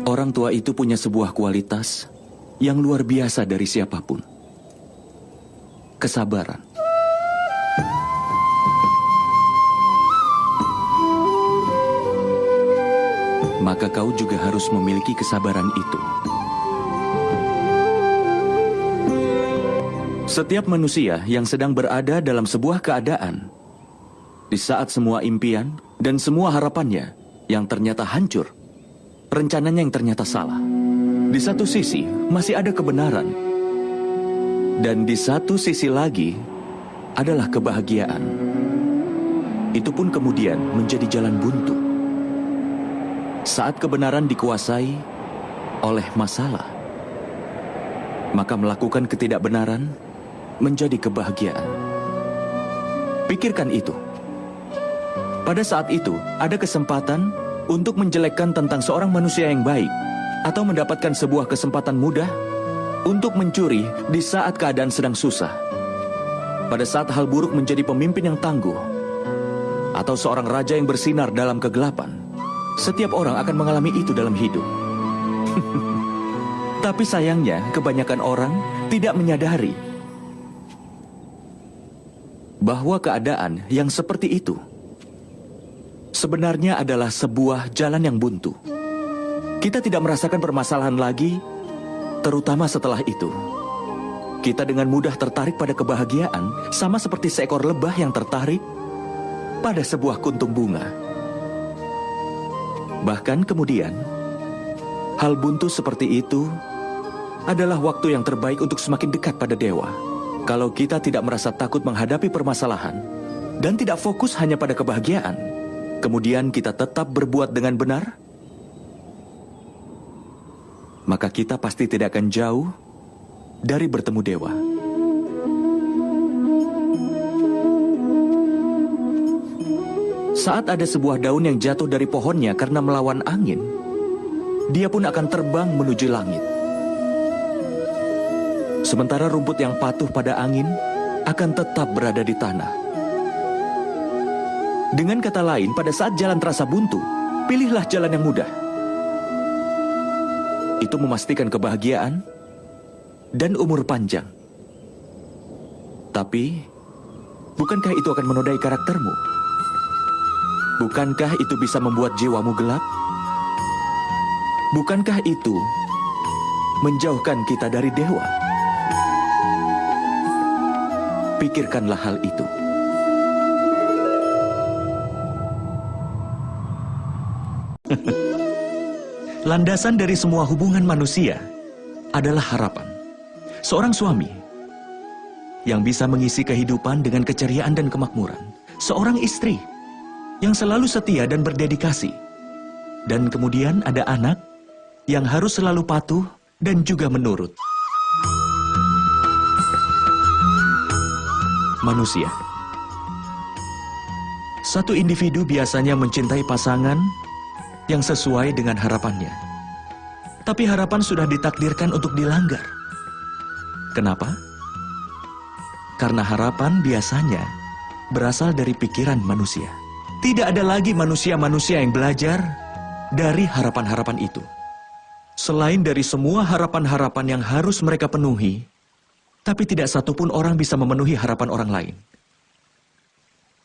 Orang tua itu punya sebuah kualitas yang luar biasa dari siapapun. Kesabaran. Maka kau juga harus memiliki kesabaran itu. Setiap manusia yang sedang berada dalam sebuah keadaan, di saat semua impian dan semua harapannya yang ternyata hancur, rencananya yang ternyata salah. Di satu sisi masih ada kebenaran, dan di satu sisi lagi adalah kebahagiaan. Itu pun kemudian menjadi jalan buntu. Saat kebenaran dikuasai oleh masalah, maka melakukan ketidakbenaran menjadi kebahagiaan. Pikirkan itu. Pada saat itu, ada kesempatan untuk menjelekkan tentang seorang manusia yang baik, atau mendapatkan sebuah kesempatan mudah untuk mencuri di saat keadaan sedang susah. Pada saat hal buruk menjadi pemimpin yang tangguh, atau seorang raja yang bersinar dalam kegelapan. Setiap orang akan mengalami itu dalam hidup. Tapi sayangnya, kebanyakan orang tidak menyadari bahwa keadaan yang seperti itu sebenarnya adalah sebuah jalan yang buntu. Kita tidak merasakan permasalahan lagi, terutama setelah itu. Kita dengan mudah tertarik pada kebahagiaan, sama seperti seekor lebah yang tertarik pada sebuah kuntum bunga. Bahkan kemudian, hal buntu seperti itu adalah waktu yang terbaik untuk semakin dekat pada dewa. Kalau kita tidak merasa takut menghadapi permasalahan dan tidak fokus hanya pada kebahagiaan, kemudian kita tetap berbuat dengan benar, maka kita pasti tidak akan jauh dari bertemu dewa. Saat ada sebuah daun yang jatuh dari pohonnya karena melawan angin, dia pun akan terbang menuju langit. Sementara rumput yang patuh pada angin akan tetap berada di tanah. Dengan kata lain, pada saat jalan terasa buntu, pilihlah jalan yang mudah. Itu memastikan kebahagiaan dan umur panjang. Tapi, bukankah itu akan menodai karaktermu? Bukankah itu bisa membuat jiwamu gelap? Bukankah itu menjauhkan kita dari dewa? Pikirkanlah hal itu. Landasan dari semua hubungan manusia adalah harapan. Seorang suami yang bisa mengisi kehidupan dengan keceriaan dan kemakmuran. Seorang istri yang selalu setia dan berdedikasi. Dan kemudian ada anak yang harus selalu patuh dan juga menurut. Manusia. Satu individu biasanya mencintai pasangan yang sesuai dengan harapannya. Tapi harapan sudah ditakdirkan untuk dilanggar. Kenapa? Karena harapan biasanya berasal dari pikiran manusia. Tidak ada lagi manusia-manusia yang belajar dari harapan-harapan itu. Selain dari semua harapan-harapan yang harus mereka penuhi, tapi tidak satupun orang bisa memenuhi harapan orang lain.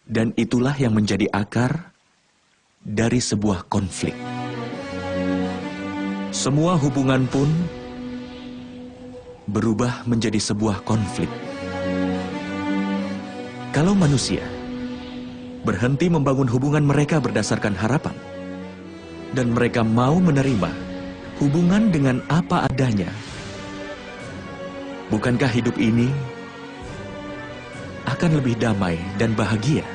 Dan itulah yang menjadi akar dari sebuah konflik. Semua hubungan pun berubah menjadi sebuah konflik. Kalau manusia berhenti membangun hubungan mereka berdasarkan harapan, dan mereka mau menerima hubungan dengan apa adanya, bukankah hidup ini akan lebih damai dan bahagia?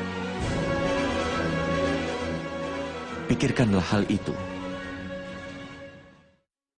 Pikirkanlah hal itu.